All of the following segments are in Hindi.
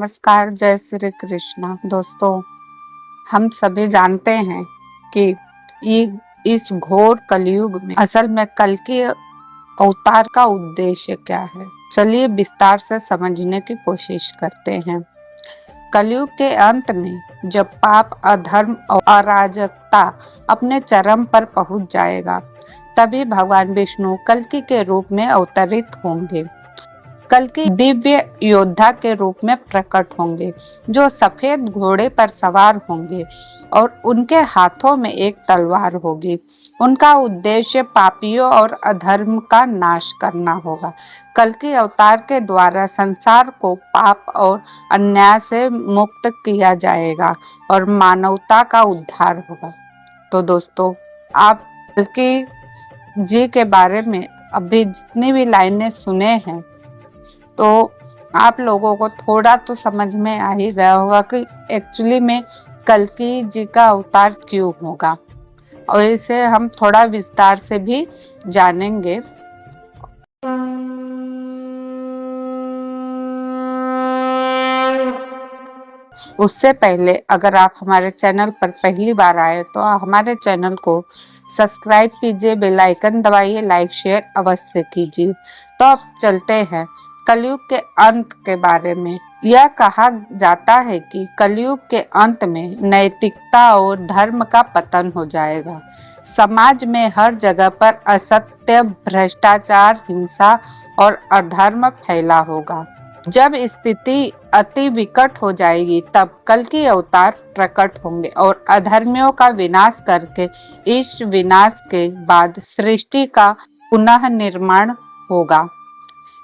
नमस्कार, जय श्री कृष्णा। दोस्तों, हम सभी जानते हैं कि इस घोर कलयुग में असल में कल के अवतार का उद्देश्य क्या है। चलिए विस्तार से समझने की कोशिश करते हैं। कलयुग के अंत में जब पाप, अधर्म और अराजकता अपने चरम पर पहुंच जाएगा, तभी भगवान विष्णु कल्कि के रूप में अवतरित होंगे। कल्कि दिव्य योद्धा के रूप में प्रकट होंगे, जो सफेद घोड़े पर सवार होंगे और उनके हाथों में एक तलवार होगी। उनका उद्देश्य पापियों और अधर्म का नाश करना होगा। कल्कि अवतार के द्वारा संसार को पाप और अन्याय से मुक्त किया जाएगा और मानवता का उद्धार होगा। तो दोस्तों, आप कल्कि जी के बारे में अभी जितनी भी लाइनें सुने हैं, तो आप लोगों को थोड़ा तो समझ में आ ही गया होगा कि एक्चुअली में कल्कि जी का अवतार क्यों होगा, और इसे हम थोड़ा विस्तार से भी जानेंगे। उससे पहले अगर आप हमारे चैनल पर पहली बार आए तो हमारे चैनल को सब्सक्राइब कीजिए, बेल आइकन दबाइए, लाइक शेयर अवश्य कीजिए। तो अब चलते हैं कलयुग के अंत के बारे में। यह कहा जाता है कि कलयुग के अंत में नैतिकता और धर्म का पतन हो जाएगा। समाज में हर जगह पर असत्य, भ्रष्टाचार, हिंसा और अधर्म फैला होगा। जब स्थिति अति विकट हो जाएगी, तब कल्कि अवतार प्रकट होंगे और अधर्मियों का विनाश करके इस विनाश के बाद सृष्टि का पुनः निर्माण होगा।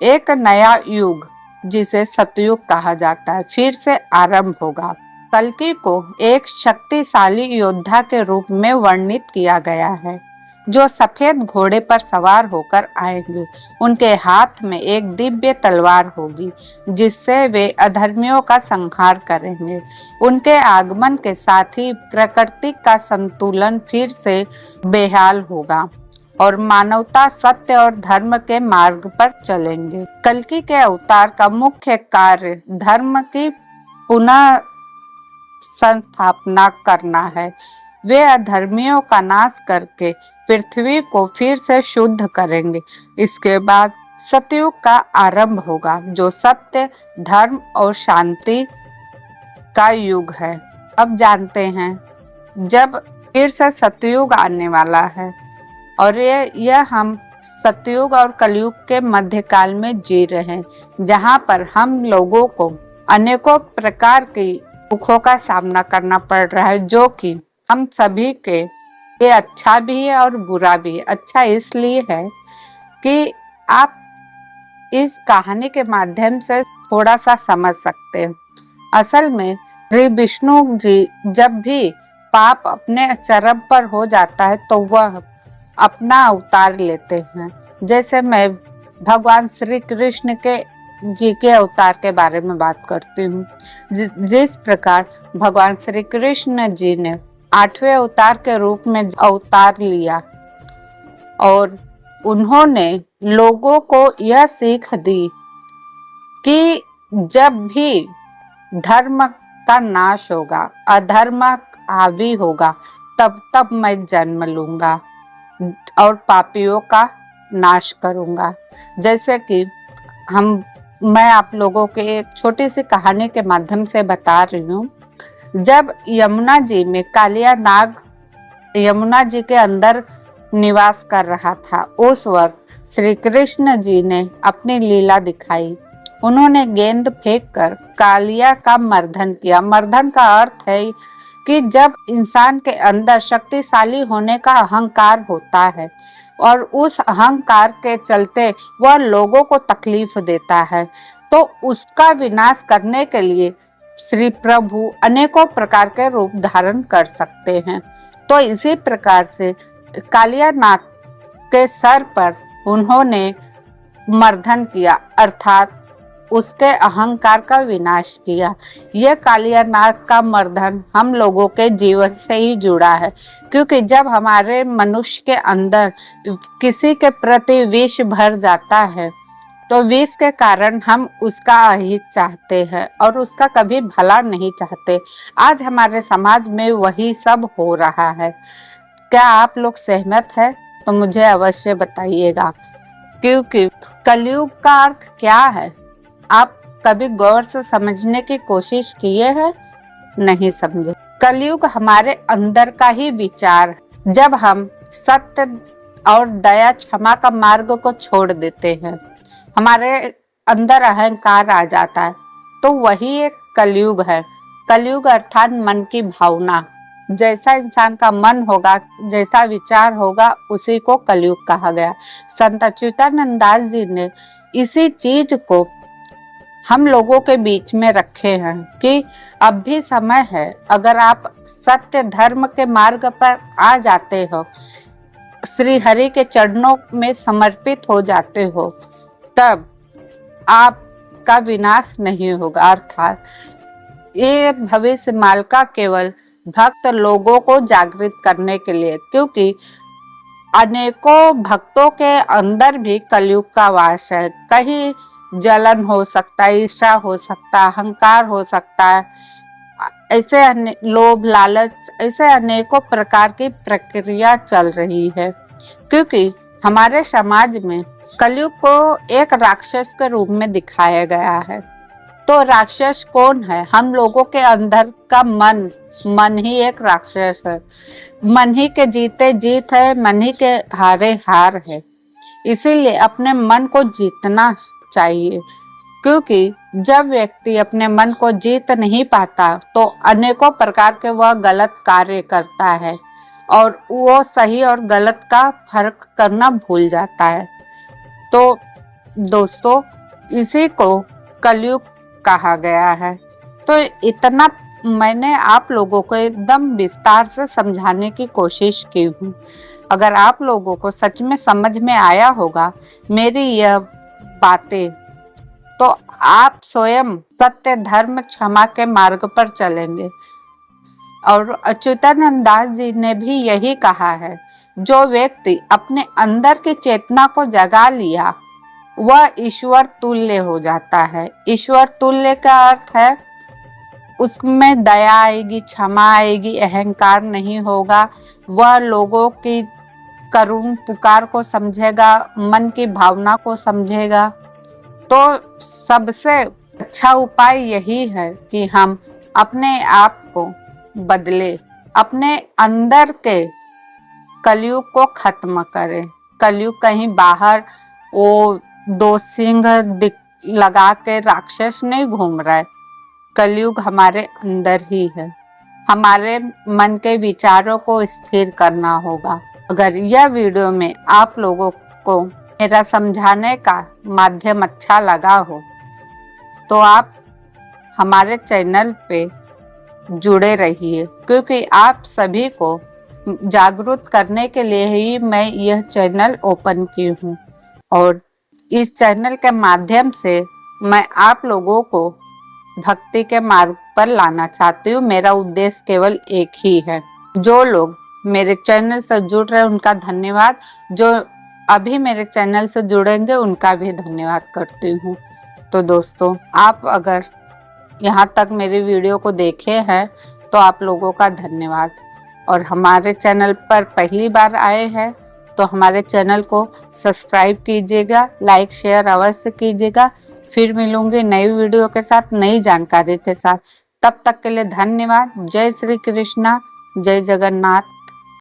एक नया युग, जिसे सतयुग कहा जाता है, फिर से आरंभ होगा। कल्कि को एक शक्तिशाली योद्धा के रूप में वर्णित किया गया है, जो सफेद घोड़े पर सवार होकर आएंगे। उनके हाथ में एक दिव्य तलवार होगी, जिससे वे अधर्मियों का संहार करेंगे। उनके आगमन के साथ ही प्रकृति का संतुलन फिर से बेहाल होगा और मानवता सत्य और धर्म के मार्ग पर चलेंगे। कल्कि के अवतार का मुख्य कार्य धर्म की पुनः संस्थापना करना है। वे अधर्मियों का नाश करके पृथ्वी को फिर से शुद्ध करेंगे। इसके बाद सतयुग का आरंभ होगा, जो सत्य, धर्म और शांति का युग है। अब जानते हैं जब फिर से सतयुग आने वाला है, और यह हम सतयुग और कलयुग के मध्यकाल में जी रहे हैं, जहाँ पर हम लोगों को अनेकों प्रकार की दुखों का सामना करना पड़ रहा है, जो कि हम सभी के लिए अच्छा भी है और बुरा भी है। अच्छा इसलिए है कि आप इस कहानी के माध्यम से थोड़ा सा समझ सकते हैं। असल में श्री विष्णु जी जब भी पाप अपने चरम पर हो जाता है, तो वह अपना अवतार लेते हैं। जैसे मैं भगवान श्री कृष्ण के जी के अवतार के बारे में बात करती हूँ। जिस प्रकार भगवान श्री कृष्ण जी ने 8वें अवतार के रूप में अवतार लिया और उन्होंने लोगों को यह सीख दी कि जब भी धर्म का नाश होगा, अधर्म हावी होगा, तब तब मैं जन्म लूंगा और पापियों का नाश करूंगा। जैसे कि मैं आप लोगों के एक छोटी सी कहानी के माध्यम से बता रही हूँ। जब यमुना जी में कालिया नाग यमुना जी के अंदर निवास कर रहा था, उस वक्त श्री कृष्ण जी ने अपनी लीला दिखाई। उन्होंने गेंद फेंककर कालिया का मर्दन किया। मर्दन का अर्थ है कि जब इंसान के अंदर शक्तिशाली होने का अहंकार होता है और उस अहंकार के चलते वह लोगों को तकलीफ देता है, तो उसका विनाश करने के लिए श्री प्रभु अनेकों प्रकार के रूप धारण कर सकते हैं। तो इसी प्रकार से कालिया नाग के सर पर उन्होंने मर्दन किया, अर्थात उसके अहंकार का विनाश किया। यह कालिया नाग का मर्दन हम लोगों के जीवन से ही जुड़ा है, क्योंकि जब हमारे मनुष्य के अंदर किसी के प्रति विष भर जाता है, तो विष के कारण हम उसका अहित चाहते हैं और उसका कभी भला नहीं चाहते। आज हमारे समाज में वही सब हो रहा है। क्या आप लोग सहमत हैं? तो मुझे अवश्य बताइएगा, क्योंकि कलयुग का अर्थ क्या है आप कभी गौर से समझने की कोशिश किए हैं? नहीं समझे। कलयुग हमारे अंदर का ही विचार है। जब हम सत्य और दया क्षमा का मार्ग को छोड़ देते हैं, हमारे अंदर अहंकार आ जाता है, तो वही एक कलयुग है। कलयुग अर्थात मन की भावना। जैसा इंसान का मन होगा, जैसा विचार होगा, उसी को कलयुग कहा गया। संत अच्युतानंद दास जी ने इसी चीज को हम लोगों के बीच में रखे हैं कि अब भी समय है। अगर आप सत्य धर्म के मार्ग पर आ जाते हो, श्री हरि के चरणों में समर्पित हो जाते हो, तब आपका विनाश नहीं होगा। अर्थात ये भविष्य मालिका केवल भक्त लोगों को जागृत करने के लिए, क्योंकि अनेकों भक्तों के अंदर भी कलयुग का वास है। कहीं जलन हो सकता है, ईर्ष्या हो सकता है, अहंकार हो सकता है, ऐसे लोभ लालच, ऐसे अनेकों प्रकार की प्रक्रिया चल रही है। क्योंकि हमारे समाज में कलयुग को एक राक्षस के रूप में दिखाया गया है। तो राक्षस कौन है? हम लोगों के अंदर का मन ही एक राक्षस है। मन ही के जीते जीत है, मन ही के हारे हार है। इसीलिए अपने मन को जीतना चाहिए, क्योंकि जब व्यक्ति अपने मन को जीत नहीं पाता तो अनेकों प्रकार के वह गलत कार्य करता है और वो सही और गलत का फर्क करना भूल जाता है। तो दोस्तों, इसी को कलयुग कहा गया है। तो इतना मैंने आप लोगों को एकदम विस्तार से समझाने की कोशिश की हूँ। अगर आप लोगों को सच में समझ में आया होगा मेरी यह बातें, तो आप स्वयं सत्य धर्म क्षमा के मार्ग पर चलेंगे। और अच्युतानंद दास जी ने भी यही कहा है, जो व्यक्ति अपने अंदर की चेतना को जगा लिया वह ईश्वर तुल्य हो जाता है। ईश्वर तुल्य का अर्थ है उसमें दया आएगी, क्षमा आएगी, अहंकार नहीं होगा। वह लोगों की करुण पुकार को समझेगा, मन की भावना को समझेगा। तो सबसे अच्छा उपाय यही है कि हम अपने आप को बदले, अपने अंदर के कलयुग को खत्म करें। कलयुग कहीं बाहर वो दो सिंह लगा के राक्षस नहीं घूम रहा है। कलयुग हमारे अंदर ही है। हमारे मन के विचारों को स्थिर करना होगा। अगर यह वीडियो में आप लोगों को मेरा समझाने का माध्यम अच्छा लगा हो तो आप हमारे चैनल पे जुड़े रहिए, क्योंकि आप सभी को जागरूक करने के लिए ही मैं यह चैनल ओपन की हूँ। और इस चैनल के माध्यम से मैं आप लोगों को भक्ति के मार्ग पर लाना चाहती हूँ। मेरा उद्देश्य केवल एक ही है। जो लोग मेरे चैनल से जुड़ रहे हैं उनका धन्यवाद, जो अभी मेरे चैनल से जुड़ेंगे उनका भी धन्यवाद करती हूँ। तो दोस्तों, आप अगर यहाँ तक मेरी वीडियो को देखे हैं तो आप लोगों का धन्यवाद। और हमारे चैनल पर पहली बार आए हैं तो हमारे चैनल को सब्सक्राइब कीजिएगा, लाइक शेयर अवश्य कीजिएगा। फिर मिलूंगी नई वीडियो के साथ, नई जानकारी के साथ। तब तक के लिए धन्यवाद। जय श्री कृष्णा, जय जगन्नाथ।